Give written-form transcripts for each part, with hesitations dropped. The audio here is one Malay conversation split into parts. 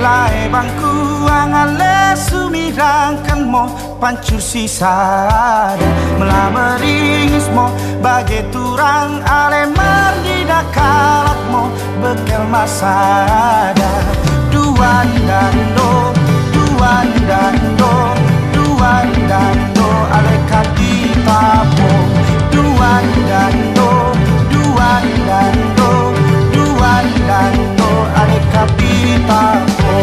Lae bangku angale sumirangkan mo pancur sisada melameringis mo bagai turang ale mardida kalak mo bekel masada duan dando ale kadita po duan dando ale kadita po.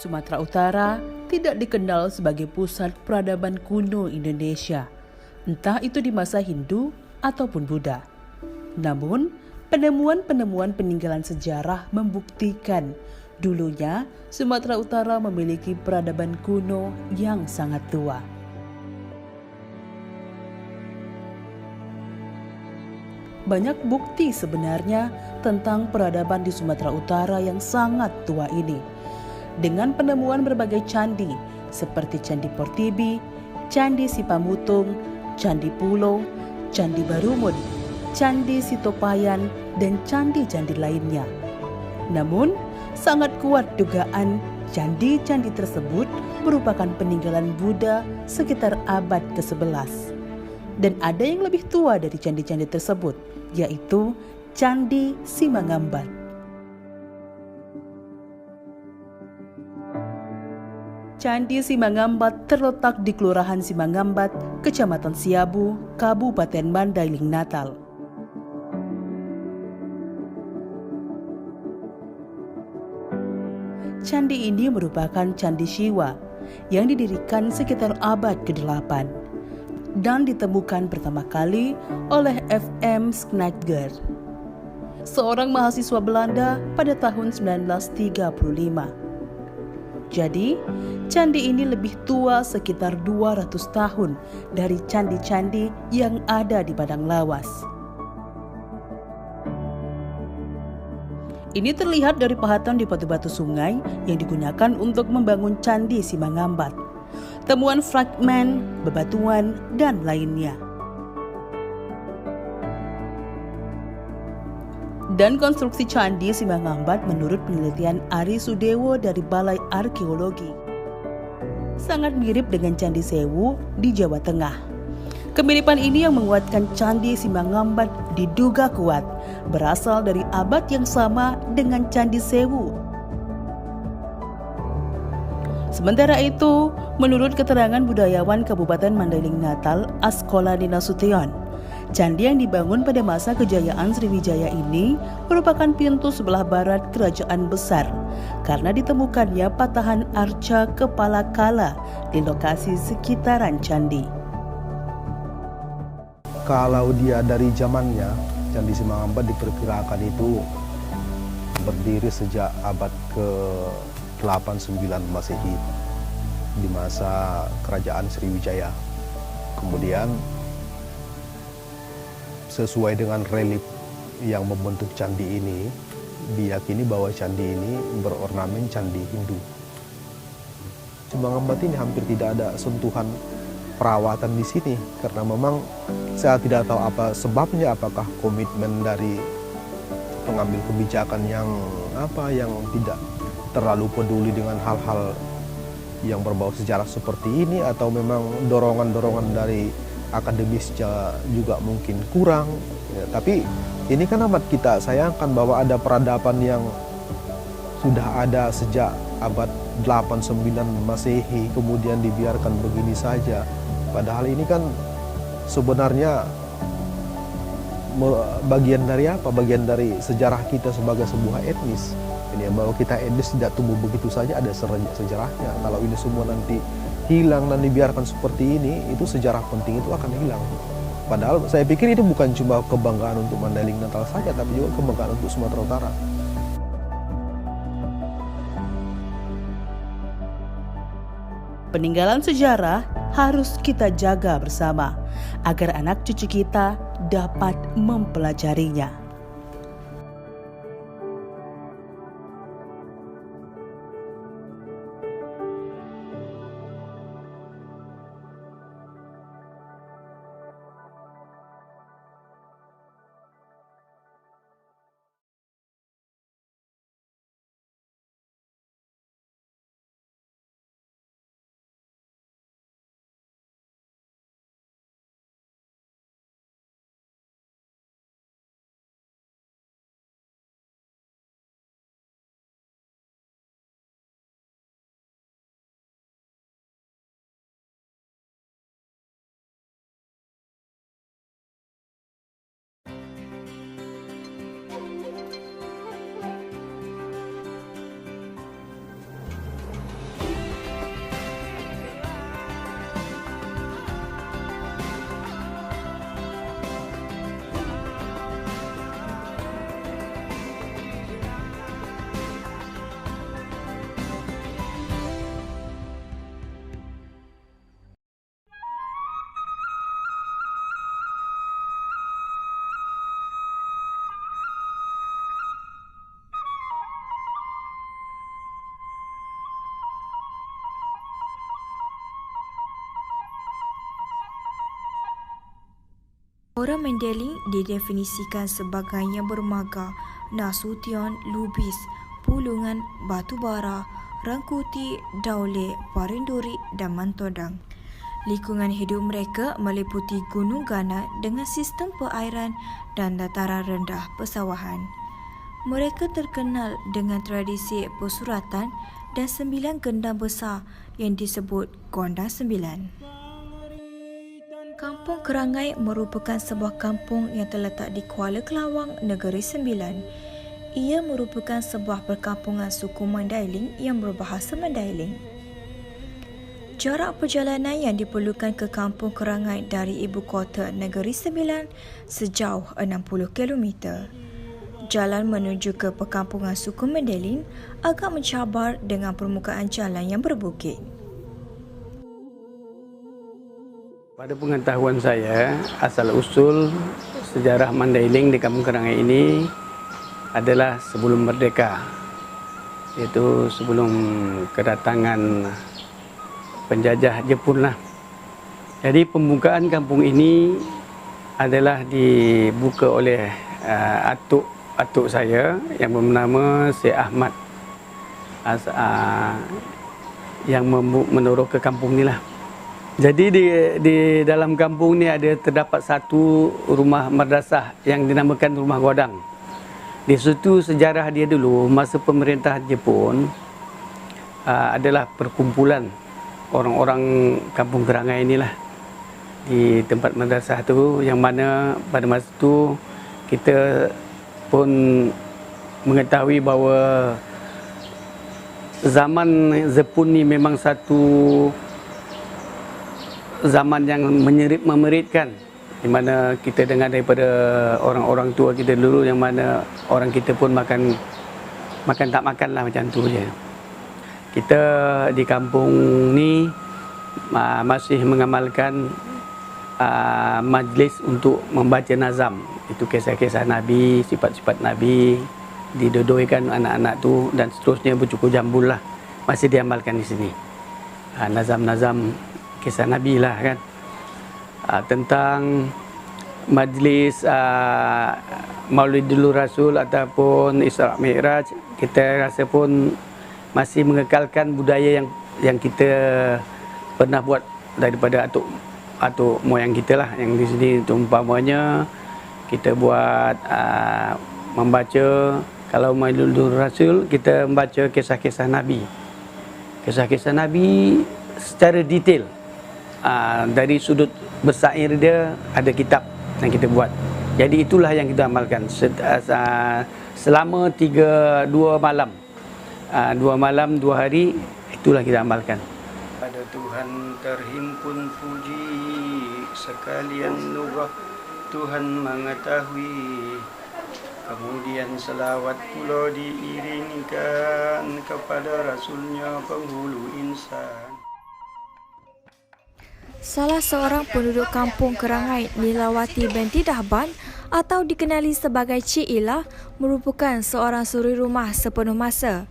Sumatera Utara tidak dikenal sebagai pusat peradaban kuno Indonesia, entah itu di masa Hindu ataupun Buddha. Namun, penemuan-penemuan peninggalan sejarah membuktikan dulunya Sumatera Utara memiliki peradaban kuno yang sangat tua. Banyak bukti sebenarnya tentang peradaban di Sumatera Utara yang sangat tua ini. Dengan penemuan berbagai candi seperti Candi Portibi, Candi Sipamutung, Candi Pulo, Candi Barumut, Candi Sitopayan, dan candi-candi lainnya. Namun, sangat kuat dugaan candi-candi tersebut merupakan peninggalan Buddha sekitar abad ke-11. Dan ada yang lebih tua dari candi-candi tersebut, yaitu Candi Simangambat. Candi Simangambat terletak di Kelurahan Simangambat, Kecamatan Siabu, Kabupaten Mandailing Natal. Candi ini merupakan Candi Siwa yang didirikan sekitar abad ke-8 dan ditemukan pertama kali oleh F.M. Schneider, seorang mahasiswa Belanda pada tahun 1935. Jadi, candi ini lebih tua sekitar 200 tahun dari candi-candi yang ada di Padang Lawas. Ini terlihat dari pahatan di batu-batu sungai yang digunakan untuk membangun Candi Simangambat, temuan fragmen, bebatuan, dan lainnya. Dan konstruksi Candi Simangambat menurut penelitian Ari Sudewo dari Balai Arkeologi sangat mirip dengan Candi Sewu di Jawa Tengah. Kemiripan ini yang menguatkan Candi Simangambat diduga kuat berasal dari abad yang sama dengan Candi Sewu. Sementara itu, menurut keterangan budayawan Kabupaten Mandailing Natal, Askolani Nasution, candi yang dibangun pada masa kejayaan Sriwijaya ini merupakan pintu sebelah barat kerajaan besar karena ditemukannya patahan arca kepala kala di lokasi sekitaran candi. Kalau dia dari zamannya, Candi Simangambat diperkirakan itu berdiri sejak abad ke-8-9 Masehi di masa kerajaan Sriwijaya. Kemudian sesuai dengan relief yang membentuk candi ini, diyakini bahwa candi ini berornamen candi Hindu. Simangambat ini hampir tidak ada sentuhan perawatan di sini karena memang saya tidak tahu apa sebabnya, apakah komitmen dari pengambil kebijakan yang tidak terlalu peduli dengan hal-hal yang berbau sejarah seperti ini, atau memang dorongan-dorongan dari akademisnya juga mungkin kurang ya, tapi ini kan amat kita sayangkan bahwa ada peradaban yang sudah ada sejak abad 8-9 Masehi kemudian dibiarkan begini saja. Padahal ini kan sebenarnya bagian dari apa? Bagian dari sejarah kita sebagai sebuah etnis. Ini bahwa kita etnis tidak tumbuh begitu saja, ada sejarahnya. Kalau ini semua nanti hilang dan dibiarkan seperti ini, itu sejarah penting itu akan hilang. Padahal saya pikir ini bukan cuma kebanggaan untuk Mandailing Natal saja, tapi juga kebanggaan untuk Sumatera Utara. Peninggalan sejarah harus kita jaga bersama agar anak cucu kita dapat mempelajarinya. Orang Mandailing didefinisikan sebagai yang bermaga, Nasution, Lubis, Pulungan, Batubara, Rangkuti, Daule, Parinduri dan Mantodang. Lingkungan hidup mereka meliputi gunung gana dengan sistem perairan dan dataran rendah persawahan. Mereka terkenal dengan tradisi persuratan dan 9 gendang besar yang disebut Gondang 9. Kampung Kerangai merupakan sebuah kampung yang terletak di Kuala Kelawang, Negeri Sembilan. Ia merupakan sebuah perkampungan suku Mandailing yang berbahasa Mandailing. Jarak perjalanan yang diperlukan ke Kampung Kerangai dari ibu kota Negeri Sembilan sejauh 60 km. Jalan menuju ke perkampungan suku Mandailing agak mencabar dengan permukaan jalan yang berbukit. Pada pengetahuan saya, asal-usul sejarah Mandailing di Kampung Kerangai ini adalah sebelum merdeka, iaitu sebelum kedatangan penjajah Jepun lah. Jadi pembukaan kampung ini adalah dibuka oleh atuk saya yang bernama Syekh Ahmad yang menurut ke kampung ni lah. Jadi di dalam kampung ni terdapat satu rumah madrasah yang dinamakan Rumah Godang. Di situ sejarah dia dulu masa pemerintah Jepun adalah perkumpulan orang-orang Kampung Kerangai inilah di tempat madrasah tu, yang mana pada masa tu kita pun mengetahui bahawa zaman Jepun ni memang satu zaman yang memeritkan, di mana kita dengar daripada orang-orang tua kita dulu, yang mana orang kita pun makan tak makan lah, macam tu je. Kita di kampung ni masih mengamalkan majlis untuk membaca nazam. Itu kisah-kisah Nabi, sifat-sifat Nabi, didodoikan anak-anak tu dan seterusnya, bercukur jambul lah, masih diamalkan di sini. Nazam-nazam kisah Nabi lah kan. Tentang majlis Maulidul Rasul ataupun Isra Mi'raj, kita rasa pun masih mengekalkan budaya yang kita pernah buat daripada atuk moyang kita lah, yang di sini. Umpamanya kita buat membaca, kalau Maulidul Rasul kita membaca kisah-kisah Nabi. Kisah-kisah Nabi secara detail. Dari sudut bersair dia ada kitab yang kita buat. Jadi itulah yang kita amalkan selama 2 malam. 2 malam 2 hari, itulah kita amalkan. Pada Tuhan terhimpun puji, sekalian nurah Tuhan mengetahui. Kemudian selawat pula diiringkan kepada Rasulnya penghulu insan. Salah seorang penduduk Kampung Kerangai, Nilawati binti Dahban atau dikenali sebagai Cik Ila, merupakan seorang suri rumah sepenuh masa.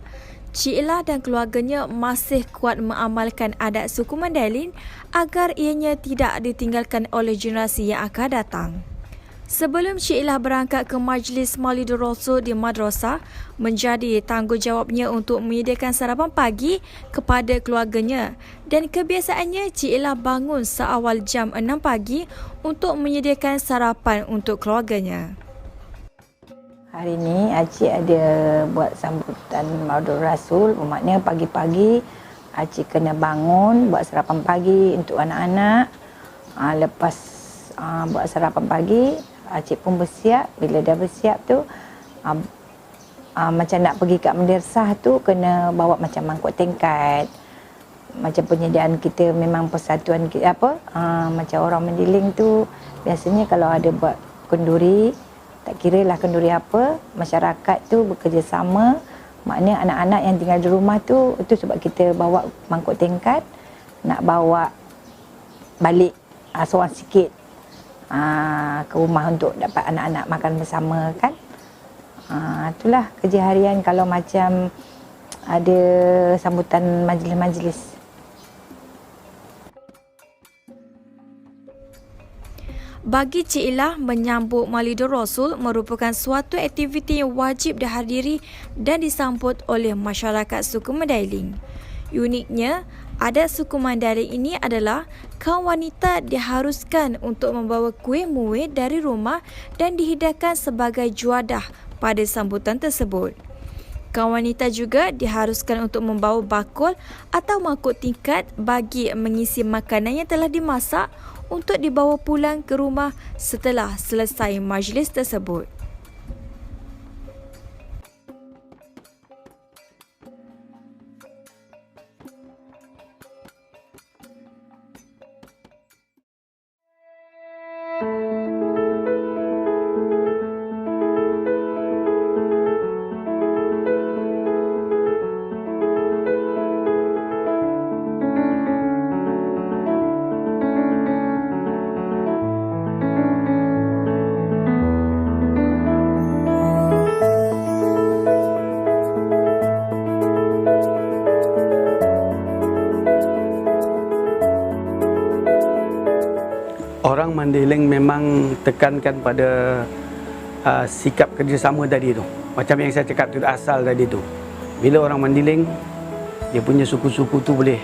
Cik Ila dan keluarganya masih kuat mengamalkan adat suku Mandailing agar ianya tidak ditinggalkan oleh generasi yang akan datang. Sebelum Cik Ila berangkat ke Majlis Maulidul Rasul di madrasah, menjadi tanggungjawabnya untuk menyediakan sarapan pagi kepada keluarganya, dan kebiasaannya Cik Ila bangun seawal jam 6 pagi untuk menyediakan sarapan untuk keluarganya. Hari ini Acik ada buat sambutan Maulidul Rasul, bermakna pagi-pagi Acik kena bangun buat sarapan pagi untuk anak-anak. Lepas buat sarapan pagi, Acik pun bersiap. Bila dah bersiap tu, macam nak pergi kat madrasah tu, kena bawa macam mangkuk tingkat. Macam penyediaan kita memang persatuan kita, macam orang Mandailing tu, biasanya kalau ada buat kenduri, tak kira lah kenduri apa, masyarakat tu bekerjasama. Maknanya anak-anak yang tinggal di rumah tu, itu sebab kita bawa mangkuk tingkat, nak bawa balik seorang sikit ke rumah untuk dapat anak-anak makan bersama kan. Itulah kerja harian kalau macam ada sambutan majlis-majlis. Bagi Cik Ilah, menyambut Maulidur Rasul merupakan suatu aktiviti yang wajib dihadiri dan disambut oleh masyarakat suku Mandailing. Uniknya, adat suku Mandailing ini adalah kaum wanita diharuskan untuk membawa kuih muih dari rumah dan dihidangkan sebagai juadah pada sambutan tersebut. Kaum wanita juga diharuskan untuk membawa bakul atau mangkuk tingkat bagi mengisi makanan yang telah dimasak untuk dibawa pulang ke rumah setelah selesai majlis tersebut. Orang Mandailing memang tekankan pada sikap kerjasama tadi tu. Macam yang saya cakap tu, asal tadi tu. Bila orang Mandailing, dia punya suku-suku tu boleh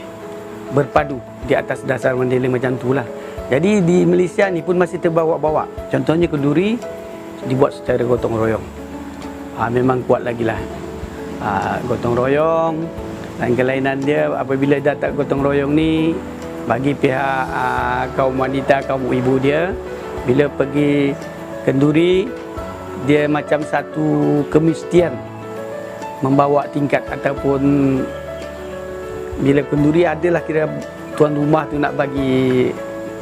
berpadu di atas dasar Mandailing macam tu lah. Jadi di Malaysia ni pun masih terbawa-bawa. Contohnya kenduri dibuat secara gotong royong. Memang kuat lagi lah. Gotong royong dan kelainan dia apabila dah tak gotong royong ni, bagi pihak kaum wanita, kaum ibu dia, bila pergi kenduri, dia macam satu kemestian membawa tingkat ataupun bila kenduri adalah kira tuan rumah tu nak bagi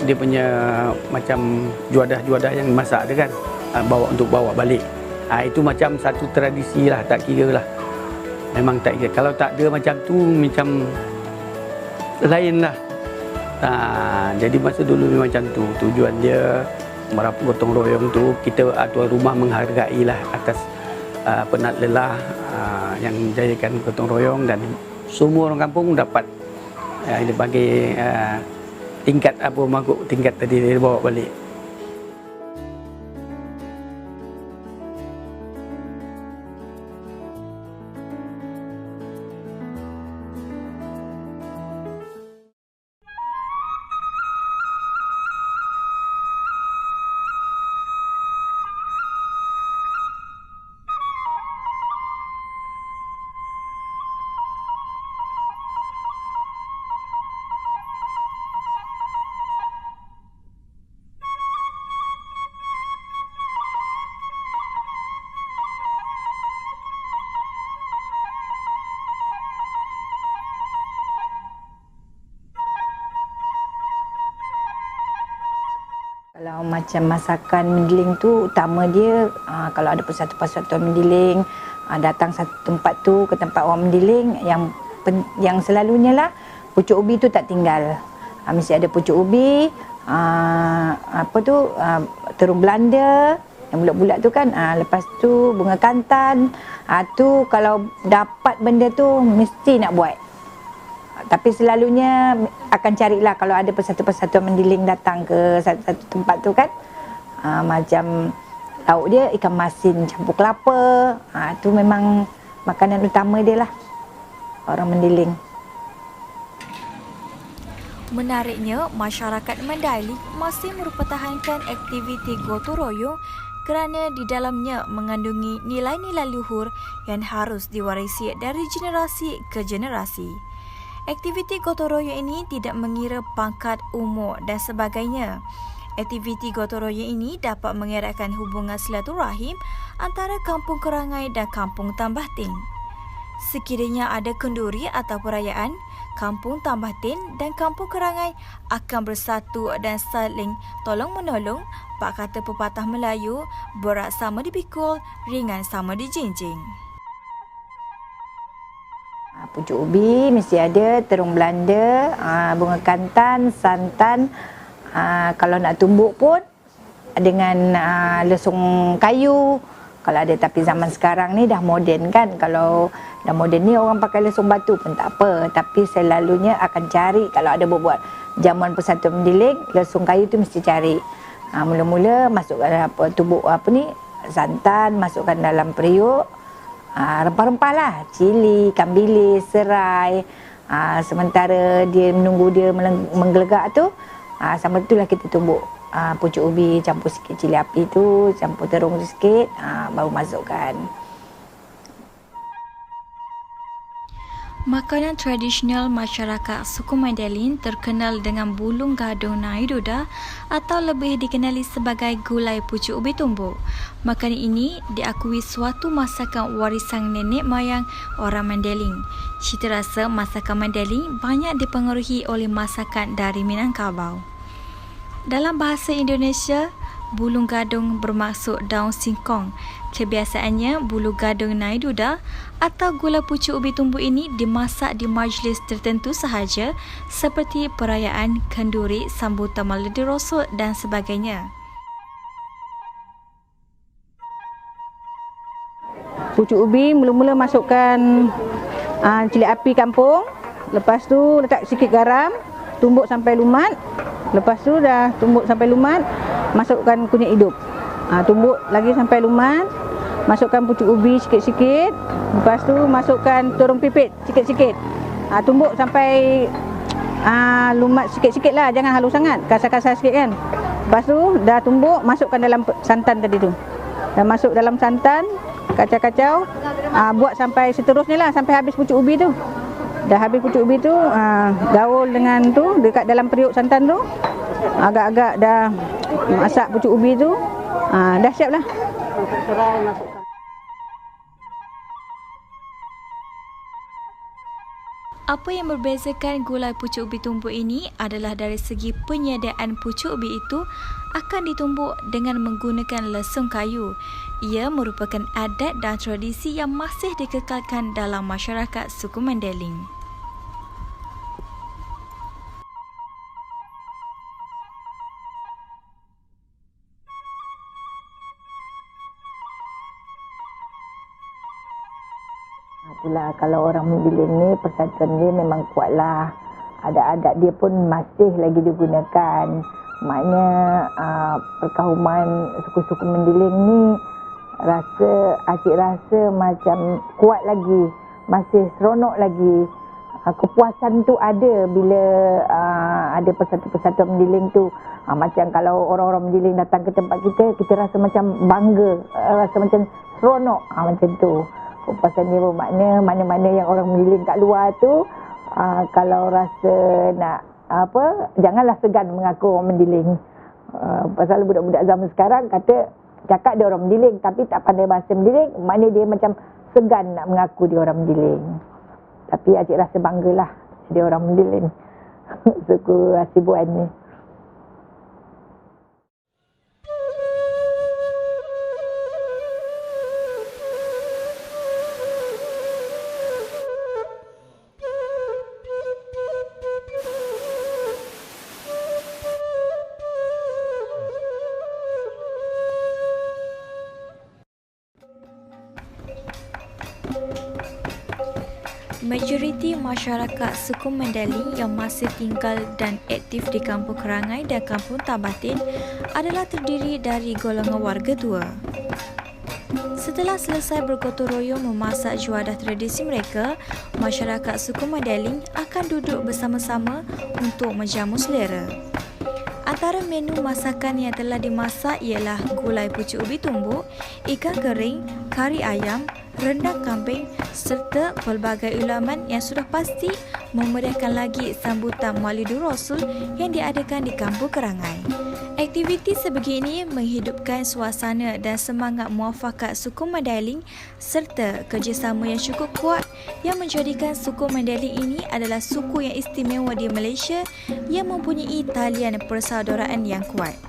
dia punya macam juadah-juadah yang masak dia kan, bawa untuk bawa balik. Itu macam satu tradisi lah, tak kira lah. Memang tak kira. Kalau tak ada macam tu, macam lain lah. Jadi masa dulu memang macam tu. Tujuan dia merapu gotong royong tu, kita tuan rumah menghargai lah atas penat lelah yang menjayakan gotong royong, dan semua orang kampung dapat dia bagi tingkat apa mangkuk tingkat tadi dia bawa balik. Kalau macam masakan mendiling tu, utama dia kalau ada persatuan mendiling datang satu tempat tu ke tempat orang mendiling, yang selalunya lah pucuk ubi tu tak tinggal. Mesti ada pucuk ubi, terung Belanda yang bulat-bulat tu kan. Lepas tu bunga kantan. Tu kalau dapat benda tu mesti nak buat. Tapi selalunya akan carilah kalau ada persatuan-persatuan mendiling datang ke satu tempat tu kan. Macam lauk dia ikan masin campur kelapa. Tu memang makanan utama dia lah, orang mendiling. Menariknya, masyarakat Mandailing masih mempertahankan aktiviti gotong royong kerana di dalamnya mengandungi nilai-nilai luhur yang harus diwarisi dari generasi ke generasi. Aktiviti gotong royong ini tidak mengira pangkat, umur dan sebagainya. Aktiviti gotong royong ini dapat mengeratkan hubungan silaturahim antara Kampung Kerangai dan Kampung Tambah Tin. Sekiranya ada kenduri atau perayaan, Kampung Tambah Tin dan Kampung Kerangai akan bersatu dan saling tolong-menolong. Pak kata pepatah Melayu, berat sama dipikul, ringan sama dijinjing. Pucuk ubi mesti ada, terung Belanda, bunga kantan, santan. Kalau nak tumbuk pun dengan lesung kayu. Kalau ada, tapi zaman sekarang ni dah moden kan. Kalau dah moden ni orang pakai lesung batu pun tak apa. Tapi selalunya akan cari, kalau ada buat jamuan persatuan mendiling, lesung kayu tu mesti cari. Mula-mula masukkan tumbuk santan, masukkan dalam periuk. Rempah-rempah lah, cili, ikan bilis, serai. Sementara dia menunggu dia menggelegak tu, sambil itulah kita tumbuk pucuk ubi, campur sikit cili api tu, campur terung sikit, baru masukkan. Makanan tradisional masyarakat suku Mandailing terkenal dengan bulung gadung naiduda atau lebih dikenali sebagai gulai pucuk ubi tumbuk. Makanan ini diakui suatu masakan warisan nenek moyang orang Mandailing. Cita rasa masakan Mandailing banyak dipengaruhi oleh masakan dari Minangkabau. Dalam bahasa Indonesia, bulung gadung bermaksud daun singkong. Kebiasaannya, bulu gadung naiduda atau gulai pucuk ubi tumbuk ini dimasak di majlis tertentu sahaja seperti perayaan kenduri, sambutan Maulidi Rasul dan sebagainya. Pucuk ubi mula-mula masukkan cili api kampung, lepas tu letak sikit garam, tumbuk sampai lumat. Lepas tu dah tumbuk sampai lumat, masukkan kunyit hidup. Tumbuk lagi sampai lumat, masukkan pucuk ubi sikit-sikit. Lepas tu masukkan terung pipit sikit-sikit. Tumbuk sampai lumat sikit-sikit lah, jangan halus sangat, kasar-kasar sikit kan. Lepas tu dah tumbuk, masukkan dalam santan tadi tu. Dah masuk dalam santan, kacau-kacau, buat sampai seterusnya lah, sampai habis pucuk ubi tu. Dah habis pucuk ubi tu, gaul dengan tu dekat dalam periuk santan tu. Agak-agak dah masak pucuk ubi tu, dah siap lah. Apa yang membezakan gulai pucuk ubi tumbuk ini adalah dari segi penyediaan pucuk ubi itu akan ditumbuk dengan menggunakan lesung kayu. Ia merupakan adat dan tradisi yang masih dikekalkan dalam masyarakat suku Mandailing. Itulah, kalau orang Mandailing ni persatuan dia memang kuatlah. Adat-adat dia pun masih lagi digunakan. Maknanya perkauman suku-suku Mandailing ni Acik rasa macam kuat lagi, masih seronok lagi. Kepuasan tu ada bila ada persatuan Mandailing tu. Macam kalau orang-orang Mandailing datang ke tempat kita rasa macam bangga, rasa macam seronok, macam tu. Kepuasan dia bermakna mana-mana yang orang Mandailing kat luar tu, kalau rasa nak janganlah segan mengaku orang Mandailing. Pasal budak-budak zaman sekarang kata cakap dia orang Mandailing tapi tak pandai bahasa Mandailing, maknanya dia macam segan nak mengaku dia orang Mandailing. Tapi Acik rasa banggalah dia orang Mandailing. Suku Hasibuan ni. Majoriti masyarakat suku Mandailing yang masih tinggal dan aktif di Kampung Kerangai dan Kampung Tabatin adalah terdiri dari golongan warga tua. Setelah selesai bergotong royong memasak juadah tradisi mereka, masyarakat suku Mandailing akan duduk bersama-sama untuk menjamu selera. Antara menu masakan yang telah dimasak ialah gulai pucuk ubi tumbuk, ikan kering, kari ayam, rendang kambing serta pelbagai ulaman yang sudah pasti memeriahkan lagi sambutan Maulidi Rasul yang diadakan di Kampung Kerangai. Aktiviti sebegini menghidupkan suasana dan semangat muafakat suku Mandailing serta kerjasama yang cukup kuat yang menjadikan suku Mandailing ini adalah suku yang istimewa di Malaysia yang mempunyai talian persaudaraan yang kuat.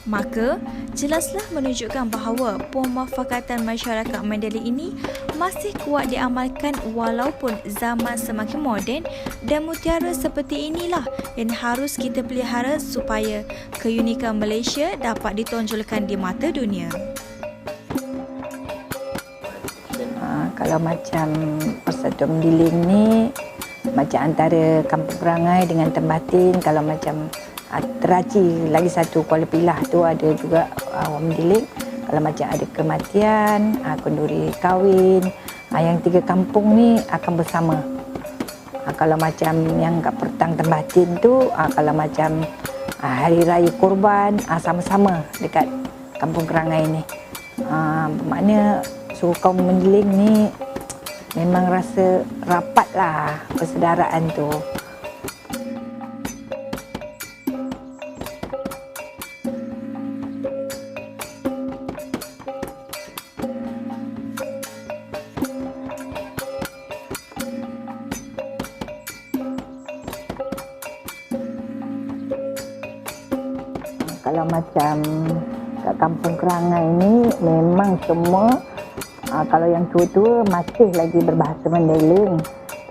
Maka, jelaslah menunjukkan bahawa pemufakatan masyarakat Mandailing ini masih kuat diamalkan walaupun zaman semakin moden dan mutiara seperti inilah yang harus kita pelihara supaya keunikan Malaysia dapat ditonjolkan di mata dunia. Kalau macam persatuan Mandailing ni, macam antara Kampung Kerangai dengan Tabatin, kalau macam Teraci lagi satu Kuala Pilah tu ada juga orang mendiling. Kalau macam ada kematian, kenduri kahwin, yang 3 kampung ni akan bersama. Kalau macam yang kat Pertang Tembatin tu, kalau macam Hari Raya Korban, sama-sama dekat Kampung Kerangai ni. Bermakna suku kaum mendiling ni memang rasa rapat lah persaudaraan tu. Kalau macam kat Kampung Kerangai ni memang semua kalau yang tua-tua masih lagi berbahasa Mandailing.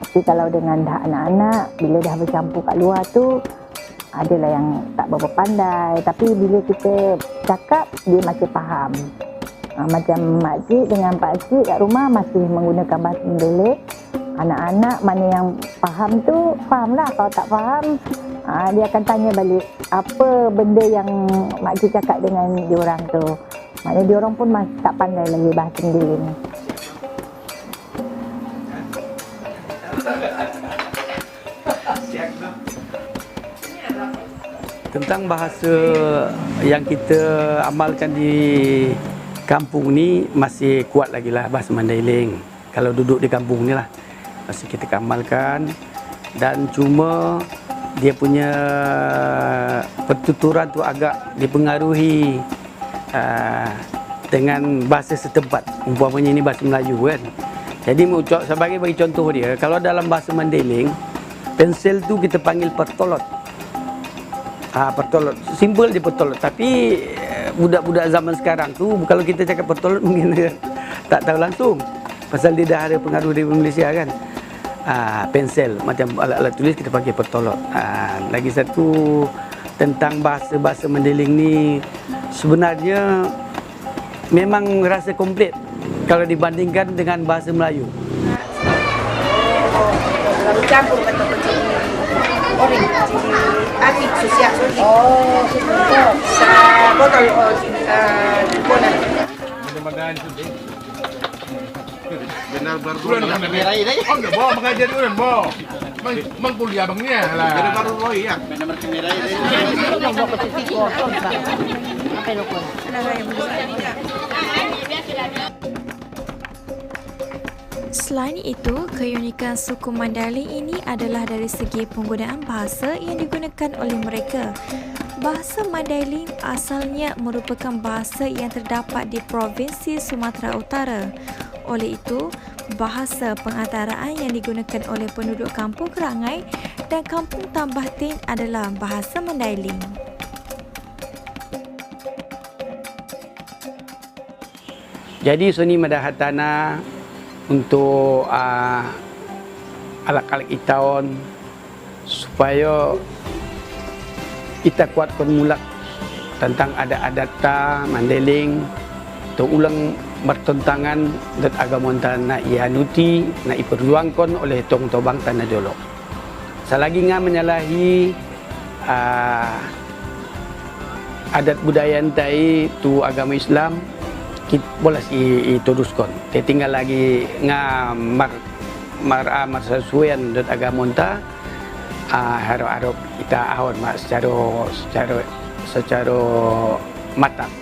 Tapi kalau dengan dah anak-anak, bila dah bercampur kat luar tu, adalah yang tak berapa pandai. Tapi bila kita cakap, dia masih faham. Macam makcik dengan pakcik kat rumah masih menggunakan bahasa Mandailing. Anak-anak mana yang faham tu, fahamlah. Kalau tak faham, dia akan tanya balik apa benda yang makcik cakap dengan diorang tu. Maknanya diorang pun masih tak pandai lagi bahasa Mandailing. Tentang bahasa yang kita amalkan di kampung ni masih kuat lagi lah bahasa Mandailing. Kalau duduk di kampung ni lah masih kita amalkan, dan cuma dia punya pertuturan tu agak dipengaruhi dengan bahasa setempat. Umpamanya ini bahasa Melayu kan. Jadi sebagai bagi contoh dia, kalau dalam bahasa Mandailing, pensel tu kita panggil pertolot. Pertolot, simbol dia pertolot. Tapi budak-budak zaman sekarang tu kalau kita cakap pertolot mungkin dia tak tahu langsung. Pasal dia dah ada pengaruh dari Malaysia kan. Pensel, macam alat-alat tulis kita pakai pertolot. Lagi satu tentang bahasa-bahasa Mandailing ni, sebenarnya memang rasa komplit kalau dibandingkan dengan bahasa Melayu. Lalu campur kata cili oring, cili atik, susiak. Sa botol kona. Mudah-mudahan sudah. Benar baru merai deh. Oh, enggak bawa mengajar dulu, bawa. Mengkuliah bangnya lah. Benar baru Roy ya. Benar merai deh. Selain itu, keunikan suku Mandailing ini adalah dari segi penggunaan bahasa yang digunakan oleh mereka. Bahasa Mandailing asalnya merupakan bahasa yang terdapat di Provinsi Sumatera Utara. Oleh itu, bahasa pengantaraan yang digunakan oleh penduduk Kampung Kerangai dan Kampung Tambatin adalah bahasa Mandailing. Jadi seni Madahat Tanah untuk alak-alak itaun supaya kita kuatkan mulak tentang adat-adat Mandailing, untuk ulang bertentangan dan agama nak ianuti, nak diperjuangkan oleh tong tobang tanah Jolo. Selagi ngah menyalahi adat budaya entai tu agama Islam, kita boleh diteruskan. Tinggal lagi ngah sesuaian dan agama entah, harap-harap kita awal secara matang.